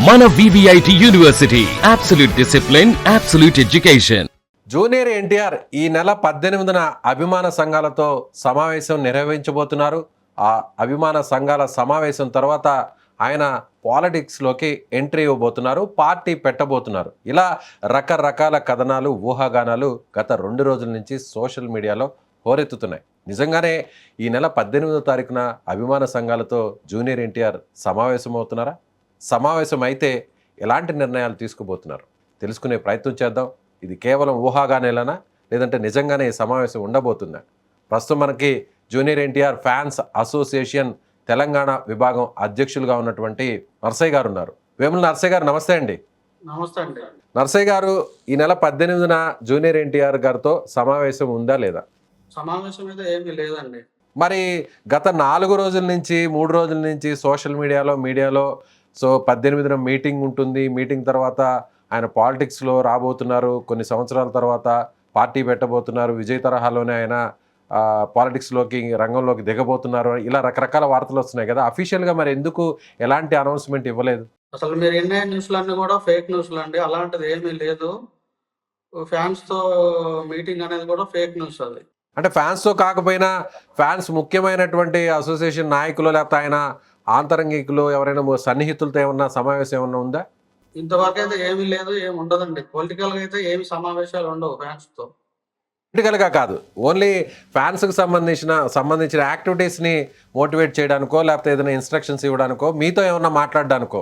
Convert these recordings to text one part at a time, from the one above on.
మన VVIT university absolute discipline, absolute education. Junior NTR ఈ నెల 18న అభిమాన సంఘాలతో సమావేశం నిర్వహించబోతున్నారు. ఆ అభిమాన సంఘాల సమావేశం తర్వాత ఆయన పాలిటిక్స్లోకి ఎంట్రీ ఇవ్వబోతున్నారు, పార్టీ పెట్టబోతున్నారు. ఇలా రకరకాల కథనాలు, ఊహాగానాలు గత 2 రోజుల నుంచి సోషల్ మీడియాలో హోరెత్తుతున్నాయి. నిజంగానే ఈ నెల 18వ తారీఖున అభిమాన సంఘాలతో జూనియర్ ఎన్టీఆర్ సమావేశం అవుతున్నారా? సమావేశం అయితే ఎలాంటి నిర్ణయాలు తీసుకుపోతున్నారు తెలుసుకునే ప్రయత్నం చేద్దాం. ఇది కేవలం ఊహాగానేలనా, లేదంటే నిజంగానే ఈ సమావేశం ఉండబోతుందా? ప్రస్తుతం మనకి junior NTR fans association Telangana విభాగం అధ్యక్షులుగా ఉన్నటువంటి నర్సయ్య గారు ఉన్నారు. వేముల నర్సయ్య గారు, నమస్తే అండి. నమస్తే అండి. నర్సయ్య గారు, ఈ నెల 18న జూనియర్ ఎన్టీఆర్ గారితో సమావేశం ఉందా లేదా? సమావేశం అయితే ఏమీ లేదండి. మరి గత 4 రోజుల నుంచి 3 రోజుల నుంచి సోషల్ మీడియాలో 18న మీటింగ్ ఉంటుంది, మీటింగ్ తర్వాత ఆయన పాలిటిక్స్లో రాబోతున్నారు, కొన్ని సంవత్సరాల తర్వాత పార్టీ పెట్టబోతున్నారు, విజయ్ తరహాలోనే ఆయన పాలిటిక్స్లోకి రంగంలోకి దిగబోతున్నారు, ఇలా రకరకాల వార్తలు వస్తున్నాయి కదా. అఫీషియల్గా మరి ఎందుకు ఎలాంటి అనౌన్స్మెంట్ ఇవ్వలేదు? అసలు మీరు ఎన్నే న్యూస్లన్నీ కూడా ఫేక్ న్యూస్లు అండి. అలాంటిది ఏమీ లేదు. ఫ్యాన్స్తో మీటింగ్ అనేది కూడా ఫేక్ న్యూస్. అది అంటే ఫ్యాన్స్తో కాకపోయినా ఫ్యాన్స్ ముఖ్యమైనటువంటి అసోసియేషన్ నాయకులు లేకపోతే ఆయన ఆంతరంగికులు ఎవరైనా సన్నిహితులతో ఏమన్నా సమావేశం ఏమన్నా ఉందా? ఇంతవరకు అయితే ఏమీ లేదు, ఏమి ఉండదండి. పొలిటికల్గా అయితే ఏమి సమావేశాలు ఉండవు ఫ్యాన్స్తో. పొలిటికల్గా కాదు, ఓన్లీ ఫ్యాన్స్కి సంబంధించిన యాక్టివిటీస్ని మోటివేట్ చేయడానికో లేకపోతే ఏదైనా ఇన్స్ట్రక్షన్స్ ఇవ్వడానికో మీతో ఏమన్నా మాట్లాడడానికో?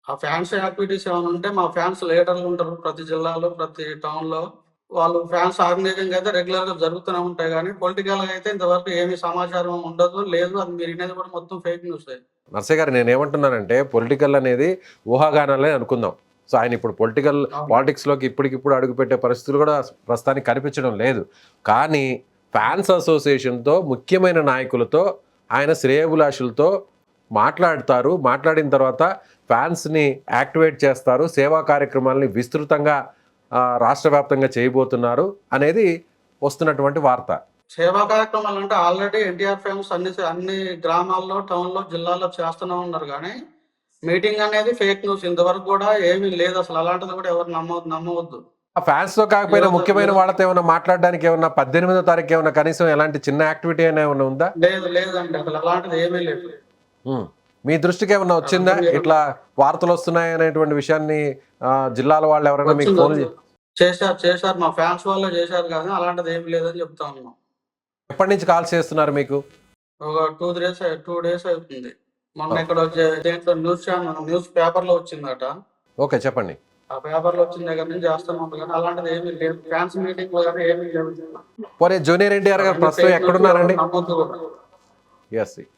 ఆ ఫ్యాన్స్ యాక్టివిటీస్ ఏమైనా ఉంటే మా ఫ్యాన్స్ లీడర్లు ఉంటారు ప్రతి జిల్లాలో, ప్రతి టౌన్లో. వాళ్ళు ఫ్యాన్స్ ఆర్గనైజింగ్ అయితే రెగ్యులర్గా జరుగుతూనే ఉంటాయి, కానీ పొలిటికల్గా అయితే ఇంతవరకు ఏమి సమాచారం ఉండదు, లేదు. అది మీరు వినేది కూడా మొత్తం ఫేక్ న్యూస్. నర్సయ్య గారు, నేను ఏమంటున్నానంటే పొలిటికల్ అనేది ఊహాగానాలే అనుకుందాం. సో ఆయన ఇప్పుడు పాలిటిక్స్లోకి ఇప్పటికిప్పుడు అడుగుపెట్టే పరిస్థితులు కూడా ప్రస్తుతానికి కనిపించడం లేదు. కానీ ఫ్యాన్స్ అసోసియేషన్తో ముఖ్యమైన నాయకులతో ఆయన శ్రేయోభిలాషులతో మాట్లాడతారు, మాట్లాడిన తర్వాత ఫ్యాన్స్ని యాక్టివేట్ చేస్తారు, సేవా కార్యక్రమాలని విస్తృతంగా రాష్ట్ర వ్యాప్తంగా చేయబోతున్నారు అనేది వస్తున్నటువంటి వార్త. సేవా కార్యక్రమాలు అంటే ఆల్రెడీ ఎన్టీఆర్ ఫ్యాన్స్ అన్ని గ్రామాల్లో, టౌన్లో, జిల్లాల్లో చేస్తూనే ఉన్నారు, కానీ మీటింగ్ అనేది ఫేక్ న్యూస్. ఇంతవరకు కూడా ఏమీ లేదు. అసలు అలాంటిది కూడా ఎవరు నమ్మవద్దు. ఆ ఫ్యాన్స్తో కాకపోయినా ముఖ్యమైన వాళ్ళతో ఏమైనా మాట్లాడడానికి ఏమన్నా 18వ తారీఖు ఏమన్నా కనీసం ఎలాంటి చిన్న యాక్టివిటీ అయినా ఏమైనా ఉందా? లేదండి, అసలు అలాంటిది ఏమీ లేదు. మీ దృష్టికి ఏమన్నా వచ్చిందా ఇట్లా వార్తలు వస్తున్నాయి అనేటువంటి విషయాన్ని? జిల్లాల వాళ్ళు ఎవరైనా మీకు ఫోన్ చేశారు, మా ఫ్యాన్స్ వాళ్ళే చేశారు, కానీ అలాంటిది ఏమీ లేదని చెప్తా ఉన్నాం. ఎప్పటి నుంచి కాల్స్ చేస్తున్నారు మీకు? ఒక 2 డేస్ అవుతుంది. మొన్న ఇక్కడ దేంట్లో న్యూస్ పేపర్లో వచ్చిందట. ఓకే, చెప్పండి. ఆ పేపర్లో వచ్చిన దగ్గర నుంచి చేస్తున్నాం, కానీ అలాంటిది ఏమీ లేదు. ఫ్యాన్స్ మీటింగ్ కానీ ఏమీ లేదు. పోనీ జూనియర్ ఎన్టీఆర్ గారు ప్రస్తుతం ఎక్కడున్నారండి?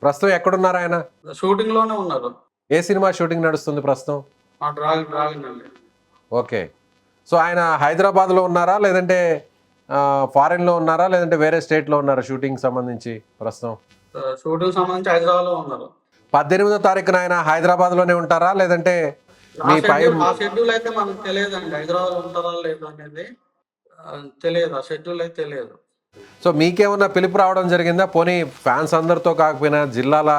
ప్రస్తుతం ఎక్కడున్నారు ఆయన? షూటింగ్ లోనే ఉన్నారు. ఏ సినిమా షూటింగ్ నడుస్తుంది ప్రస్తుతం? డ్రాగన్ అండి. ఓకే. సో ఆయన హైదరాబాద్లో ఉన్నారా, లేదంటే ఫారెన్లో ఉన్నారా, లేదంటే వేరే స్టేట్లో ఉన్నారా షూటింగ్ సంబంధించి? ప్రస్తుతం షూటింగ్ సంబంధించి హైదరాబాద్లో ఉన్నారు. 18వ తారీఖున ఆయన హైదరాబాద్లోనే ఉంటారా, లేదంటే మీ పై షెడ్యూల్ అయితే మనకు తెలియదండి. హైదరాబాద్లో ఉంటారా లేదా అనేది తెలియదు. ఆ షెడ్యూల్ అయితే తెలియదు. సో మీకేమన్నా పిలుపు రావడం జరిగిందా? పోనీ ఫ్యాన్స్ అందరితో కాకపోయినా, జిల్లాల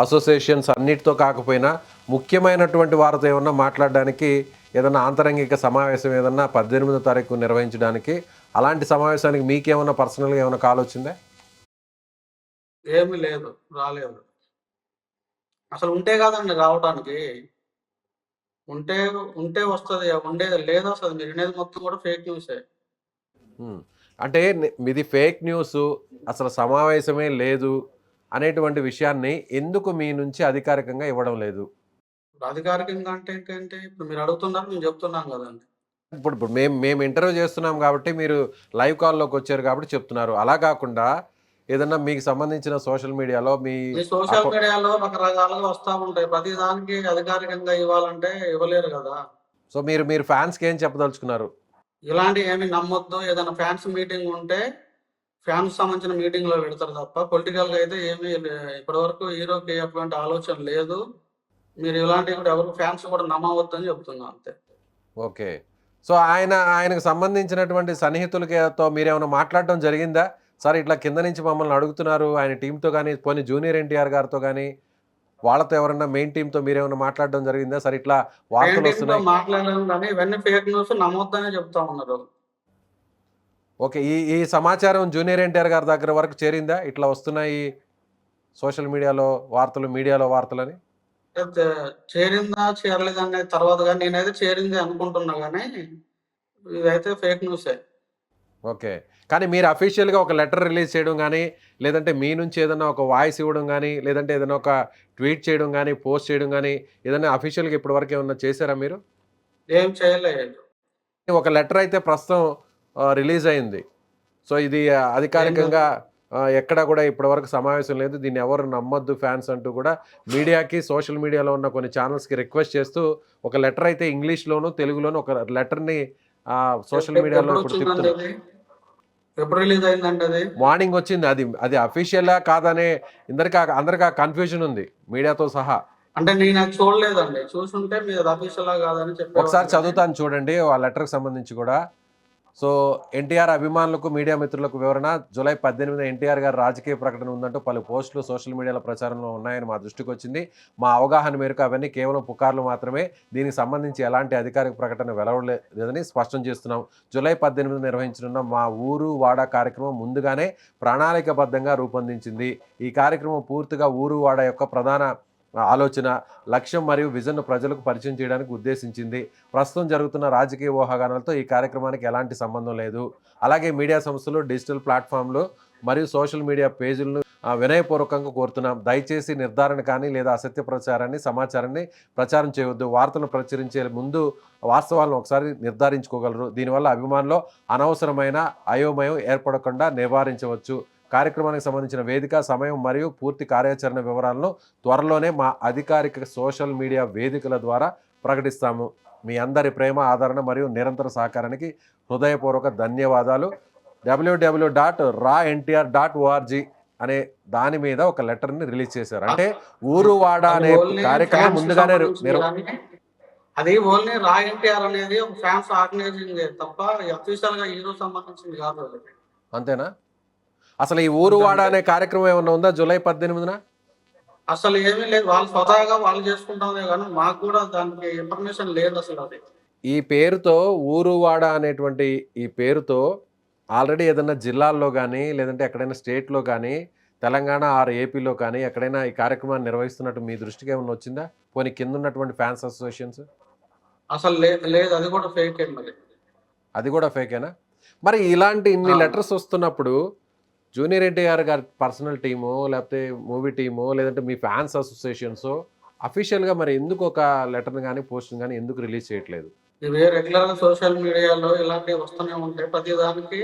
అసోసియేషన్స్ అన్నిటితో కాకపోయినా, ముఖ్యమైనటువంటి వారితో ఏమన్నా మాట్లాడడానికి ఏదన్నా ఆంతరంగిక సమావేశం ఏదన్నా 18వ తారీఖు నిర్వహించడానికి, అలాంటి సమావేశానికి మీకేమన్నా పర్సనల్గా ఏమైనా కాల్ వచ్చిందా? ఏమీ లేదు, రాలేదు. అసలు ఉంటే కాదండి రావడానికి. ఉంటే వస్తుంది, ఉండేది లేదు. అసలు మీరు వినేది మొత్తం కూడా ఫేక్ న్యూసే. అంటే మీది ఫేక్ న్యూస్, అసలు సమావేశమే లేదు అనేటువంటి విషయాన్ని ఎందుకు మీ నుంచి అధికారికంగా ఇవ్వడం లేదు? అధికారికంగా అంటే ఏంటంటే ఇప్పుడు మీరు అడుగుతున్నారు, మేము చెప్తున్నాం కదండి. ఇప్పుడు మేము ఇంటర్వ్యూ చేస్తున్నాం కాబట్టి, మీరు లైవ్ కాల్లోకి వచ్చారు కాబట్టి చెప్తున్నారు. అలా కాకుండా ఏదన్నా మీకు సంబంధించిన సోషల్ మీడియాలో రకరకాలుగా వస్తూ ఉంటాయి. ప్రతి దానికి అధికారికంగా ఇవ్వాలంటే ఇవ్వలేరు కదా. సో మీరు ఫ్యాన్స్కి ఏం చెప్పదలుచుకున్నారు? ఇలాంటివి ఏమి నమ్మొద్దు. ఏదైనా ఫ్యాన్స్ మీటింగ్ ఉంటే ఫ్యాన్స్ సంబంధించిన మీటింగ్లో పెడతారు తప్ప పొలిటికల్గా అయితే ఏమీ ఇప్పటివరకు హీరోకి అటువంటి ఆలోచన లేదు. మీరు ఇలాంటివి కూడా ఎవరు ఫ్యాన్స్ కూడా నమ్మవద్దు అని చెప్తున్నా, అంతే. ఓకే. సో ఆయనకు సంబంధించినటువంటి సన్నిహితులతో మీరేమైనా మాట్లాడడం జరిగిందా? సార్ ఇట్లా కింద నుంచి మమ్మల్ని అడుగుతున్నారు, ఆయన టీంతో కానీ, పోనీ జూనియర్ ఎన్టీఆర్ గారితో కానీ వాళ్ళతో ఎవరన్నా మెయిన్ టీమ్‌తో మీరేమన్నా మాట్లాడడం జరిగిందా? సరే ఇట్లా వార్తలు ఏంటంటే వస్తున్నాయి. మాట్లాడలేము గానీ ఇవన్నీ ఫేక్ న్యూస్ నమ్మొద్దనే చెప్తా ఉన్నారు. ఓకే. ఈ ఈ సమాచారం జూనియర్ ఎన్టీఆర్ గారి దగ్గర వరకు చేరిందా? ఇట్లా వస్తున్నాయి సోషల్ మీడియాలో వార్తలు, మీడియాలో వార్తలని? అయితే చేరిందా? చేరలేదా? అనేది తర్వాత గాని నేనైతే చేరింది అనుకుంటున్నా గానీ, ఇదైతే ఫేక్ న్యూసే. ఓకే. కానీ మీరు అఫీషియల్‌గా ఒక లెటర్ రిలీజ్ చేయడం గానీ, లేదంటే మీ నుంచి ఏదన్నా ఒక వాయిస్ ఇవ్వడం గానీ, లేదంటే ఏదైనా ఒక ట్వీట్ చేయడం గానీ, పోస్ట్ చేయడం గానీ, ఏదన్నా అఫీషియల్‌గా ఇప్పటి వరకు ఏమన్నా చేసారా మీరు? ఏం చేయలేదు. ఒక లెటర్ అయితే ప్రస్తుతం రిలీజ్ అయింది. సో, ఇది ఏంటది? అధికారికంగా ఎక్కడా గూడా ఇప్పటివరకు సమావేశం లేదు. దీన్ని ఎవరు నమ్మొద్దు ఫ్యాన్స్ అంటూ గూడా మీడియాకి, సోషల్ మీడియాలో ఉన్న కొన్ని ఛానెల్స్‌కి రిక్వెస్ట్ చేస్తూ ఒక లెటర్ అయితే ఇంగ్లీష్‌లోను, తెలుగులోను ఒక లెటర్‌ని సోషల్ మీడియాలో ఇప్పుడు ఎప్పుడొచ్చిందండి తిప్పుతున్నారు. అది? ఎప్పుడు రిలీజ్ అయిందండి అది? మార్నింగ్ వచ్చింది. అది అఫీషియలా కాదనే అందరికి ఆ కన్‌ఫ్యూజన్ ఉంది మీడియాతో సహా. అంటే నేనది చూడలేదండి. చూసుంటే మీది అఫీషియలా కాదని ఒకసారి చెప్పేవాడిని గానీ చదువుతాను చూడండి ఆ లెటర్‌కి సంబంధించి గూడా. సో, ఎన్టీఆర్ అభిమానులకు, మీడియా మిత్రులకు వివరణ. జూలై 18న ఎన్టీఆర్ గారి రాజకీయ ప్రకటన ఉందంటూ పలు పోస్టులు సోషల్ మీడియాలో ప్రచారంలో ఉన్నాయని మా దృష్టికొచ్చింది. మా అవగాహన మేరకు అవన్నీ కేవలం పుకార్లు మాత్రమే. దీనికి సంబంధించి ఎలాంటి అధికారిక ప్రకటన వెలువడలేదని స్పష్టం చేస్తున్నాం. జూలై 18న నిర్వహించనున్న మా ఊరు, వాడ కార్యక్రమం ముందుగానే ప్రణాళికాబద్ధంగా రూపొందించింది. ఈ కార్యక్రమం పూర్తిగా ఊరు, వాడ యొక్క ప్రధాన ఆలోచన, లక్ష్యం మరియు విజన్‌ను ప్రజలకు పరిచయం చేయడానికి ఉద్దేశించింది. ప్రస్తుతం జరుగుతున్న రాజకీయ ఊహాగానాలతో ఈ కార్యక్రమానికి ఎలాంటి సంబంధం లేదు. అలాగే మీడియా సంస్థలు, డిజిటల్ ప్లాట్‌ఫామ్‌లు మరియు సోషల్ మీడియా పేజీలను వినయపూర్వకంగా కోరుతున్నాం. దయచేసి నిర్ధారణ కానీ లేదా అసత్య సమాచారాన్ని ప్రచారం చేయవద్దు. వార్తలను ప్రచురించే ముందు వాస్తవాలను ఒకసారి నిర్ధారించుకోగలరు. దీనివల్ల అభిమానుల్లో అనవసరమైన అయోమయం ఏర్పడకుండా నివారించవచ్చు. కార్యక్రమానికి సంబంధించిన వేదిక, సమయం మరియు పూర్తి కార్యాచరణ వివరాలను త్వరలోనే మా అధికారిక సోషల్ మీడియా వేదికల ద్వారా ప్రకటిస్తాము. మీ అందరి ప్రేమ, ఆదరణ మరియు నిరంతర సహకారానికి హృదయపూర్వక ధన్యవాదాలు. www.raNTR.org అనే దాని మీద ఒక లెటర్‌ని రిలీజ్ చేశారు. అంటే ఊరు వాడ అది అనే ఓన్లీ కార్యక్రమం ఫ్యాన్స్‌కి ముందుగానే సంబంధించింది గానీ, అది ఓన్లీ రా ఎన్టీఆర్ అనేది ఒక ఫ్యాన్స్ ఆర్గనైజింగే తప్ప అఫీషియల్‌గా హీరోకి సంబంధించింది కాదు అది. అంతేనా? అసలు ఈ ఊరు అంతే వాడ అంతే. అనే కార్యక్రమం ఏమన్నా ఉందా జూలై 18న? అసలు ఏమీ లేదు. వాళ్ళు స్వతహాగా వాళ్ళు చేసుకుంటామే గానీ, మాకు కూడా దానికి ఇన్ఫర్మేషన్ లేదసలది. ఈ పేరుతో ఊరువాడ అనేటువంటి ఈ పేరుతో ఆల్రెడీ ఏదన్నా జిల్లాల్లో గానీ, లేదంటే ఎక్కడైనా స్టేట్‌లో గానీ, తెలంగాణ ఆర్ ఏపీలో కానీ ఎక్కడైనా ఈ కార్యక్రమాన్ని నిర్వహిస్తున్నట్టు మీ దృష్టికి ఏమన్నా వచ్చిందా? పోనీ కిందున్నటువంటి ఫ్యాన్స్ అసోసియేషన్స్? అసలు లేదు. అది కూడా ఫేకే మరి. అది గూడా ఫేకేనా? మరి ఇలాంటి ఇన్ని ఆ! లెటర్స్ వస్తున్నప్పుడు జూనియర్ ఎన్టీఆర్ గారి పర్సనల్ టీమో, లేపోతే మూవీ టీమో, లేదంటే మీ ఫ్యాన్స్ అసోసియేషన్సో అఫీషియల్‌గా మరి ఎందుకు ఒక లెటర్‌ని గానీ, పోస్ట్‌ని గానీ ఎందుకు రిలీజ్ చేయట్లేదు? ఇవే రెగ్యులర్‌గా సోషల్ మీడియాలో ఇలాంటివి వస్తూనే ఉంటాయి. ప్రతి దానికి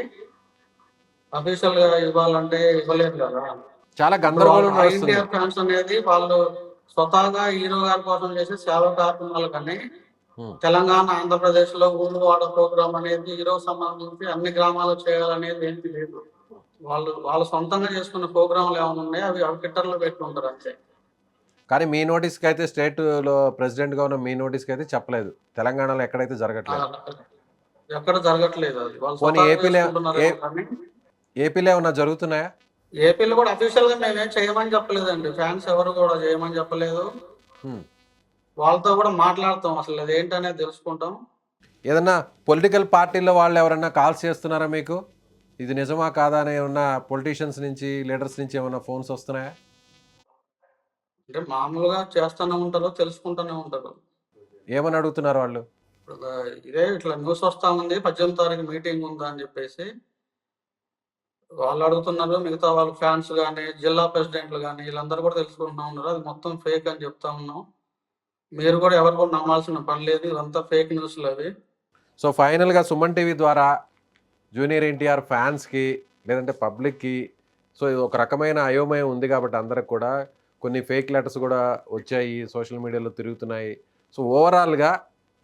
అఫీషియల్‌గా ఇవ్వాలంటే ఇవ్వలేరు కదా! చాలా ఇప్పుడు వాళ్ళు గందరగోళం నడుస్తుంది. ఐఎన్టీఆర్ ఫ్యాన్స్ అనేది వాళ్ళు స్వతహాగా హీరో గారి కోసం చేసే సేవా కార్యక్రమాలు కానీ, హ్మ్. తెలంగాణ, ఆంధ్రప్రదేశ్‌లో ఊరు వాడ ప్రోగ్రామ్ అనేది హీరోకి సంబంధించి అన్ని గ్రామాల్లో చేయాలనేది ఏమీ లేదు. వాళ్ళు సొంతంగా చేసుకున్న ప్రోగ్రామ్‌లు ఏమైనా ఉన్నాయో అవి ట్విట్టర్‌లో పెట్టుకుంటారు అంతే. కానీ మీ నోటీస్‌కైతే స్టేట్‌లో ప్రెసిడెంట్‌గా ఉన్న మీ నోటీస్‌కైతే చెప్పలేదు. తెలంగాణలో ఎక్కడైతే ఆ! జరగట్లేదు. ఎక్కడ జరగట్లేదు అది. వాళ్ళు పోనీ స్వతహాగా ఏపీలో ఏ చేసుకుంటున్నారేమో కానీ, ఏపీలో ఏమన్నా జరుగుతున్నాయా? ఏపీలో కూడా అఫీషియల్‌గా మేమేం చేయమని చెప్పలేదండి. ఫ్యాన్స్ ఎవరు కూడా చేయమని చెప్పలేదు. హ్మ్. వాళ్ళతో కూడా మాట్లాడతాం. అసలు అదేంటనేది తెలుసుకుంటాం. ఏదన్నా పొలిటికల్ పార్టీలో వాళ్ళెవరన్నా కాల్స్ చేస్తున్నారా మీకు? ఇది నిజమా? కాదా? అని ఏమన్నా పొలిటీషియన్స్ నుంచి, లీడర్స్ నుంచి ఏమన్నా ఫోన్స్ వస్తున్నాయా? అంటే మామూలుగా చేస్తూనే ఉంటారు. తెలుసుకుంటూనే ఉంటారు. ఏమని అడుగుతున్నారు వాళ్ళు? ఇప్పుడు ఇదే ఇట్లా న్యూస్ వస్తా ఉంది. 18 తారీఖు మీటింగ్ ఉందా అని చెప్పేసి వాళ్ళు అడుగుతున్నారు. మిగతా వాళ్ళ ఫ్యాన్స్ గాని, జిల్లా ప్రెసిడెంట్‌లు గాని వీళ్ళందరూ కూడా తెలుసుకుంటా ఉన్నారు. అది మొత్తం ఫేక్ అని చెప్తా ఉన్నాం. మీరు కూడా ఎవరు కూడా నమ్మాల్సిన పని లేదు. ఇవంతా ఫేక్ న్యూస్‌లవి. సో, ఫైనల్‌గా సుమన్ టీవీ ద్వారా జూనియర్ ఎన్టీఆర్ ఫ్యాన్స్‌కి లేదంటే పబ్లిక్‌కి సో, ఇది ఒక రకమైన అయోమయం ఉంది కాబట్టి అందరికి కూడా కొన్ని ఫేక్ లెటర్స్ గూడా వచ్చాయి. సోషల్ మీడియాలో తిరుగుతున్నాయి. సో, ఓవరాల్‌గా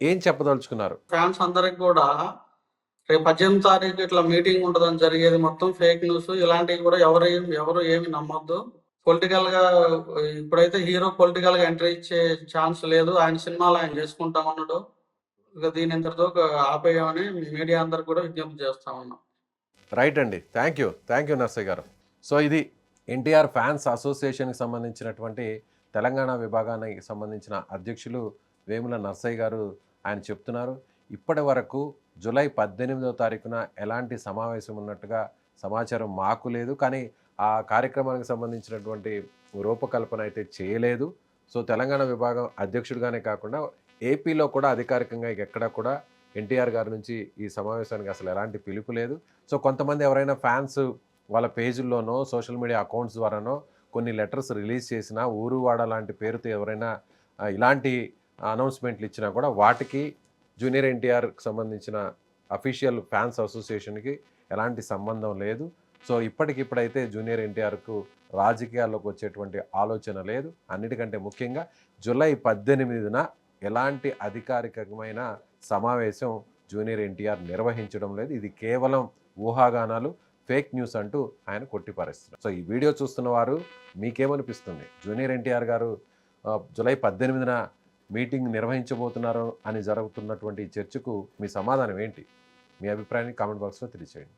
ఏం చెప్పదలుచుకున్నారు? ఫ్యాన్స్ అందరికి కూడా రేపు 18 తారీఖు ఇట్లా మీటింగ్ ఉంటదని జరిగేది మొత్తం ఫేక్ న్యూస్. ఇలాంటివి కూడా ఎవరు ఏమి నమ్మొద్దు. పొలిటికల్‌గా ఇప్పుడైతే హీరో పొలిటికల్‌గా ఎంట్రీ ఇచ్చే ఛాన్స్ లేదు. ఆయన సినిమాలు ఆయన చేసుకుంటామన్నాడు. ఇక దీన్ని ఇంతటితో ఆపేయమని మీడియా అందరికి కూడా విజ్ఞప్తి చేస్తా ఉన్నాం. రైట్ అండి. థ్యాంక్ యూ నర్సయ్య గారు. సో, ఇది ఎన్టీఆర్ ఫ్యాన్స్ అసోసియేషన్‌కి సంబంధించినటువంటి తెలంగాణ విభాగానికి సంబంధించిన అధ్యక్షులు వేముల నర్సయ్య గారు ఆయన చెప్తున్నారు. ఇప్పటి వరకు జూలై 18వ తారీఖున ఎలాంటి సమావేశం ఉన్నట్టుగా సమాచారం మాకు లేదు. కానీ ఆ కార్యక్రమానికి సంబంధించినటువంటి రూపకల్పన అయితే చేయలేదు. సో తెలంగాణ విభాగం అధ్యక్షుడిగానే కాకుండా ఏపీలో కూడా అధికారికంగా ఎక్కడా కూడా ఎన్టీఆర్ గారి నుంచి ఈ సమావేశానికి అసలు ఎలాంటి పిలుపు లేదు. సో కొంతమంది ఎవరైనా ఫ్యాన్స్ వాళ్ళ పేజీల్లోనో సోషల్ మీడియా అకౌంట్స్ ద్వారానో కొన్ని లెటర్స్ రిలీజ్ చేసినా, ఊరు వాడ లాంటి పేరుతో ఎవరైనా ఇలాంటి అనౌన్స్మెంట్లు ఇచ్చినా కూడా వాటికి జూనియర్ ఎన్టీఆర్కి సంబంధించిన అఫీషియల్ ఫ్యాన్స్ అసోసియేషన్కి ఎలాంటి సంబంధం లేదు. సో ఇప్పటికిప్పుడైతే జూనియర్ ఎన్టీఆర్కు రాజకీయాల్లోకి వచ్చేటువంటి ఆలోచన లేదు. అన్నిటికంటే ముఖ్యంగా జూలై 18న ఎలాంటి అధికారికమైన సమావేశం జూనియర్ ఎన్టీఆర్ నిర్వహించడం లేదు. ఇది కేవలం ఊహాగానాలు, ఫేక్ న్యూస్ అంటూ ఆయన కొట్టిపారేస్తున్నారు. సో ఈ వీడియో చూస్తున్న వారు మీకేమనిపిస్తుంది? జూనియర్ ఎన్టీఆర్ గారు జూలై 18న మీటింగ్ నిర్వహించబోతున్నారు అని జరుగుతున్నటువంటి చర్చకు మీ సమాధానం ఏంటి? మీ అభిప్రాయాన్ని కామెంట్ బాక్స్లో తెలియజేయండి.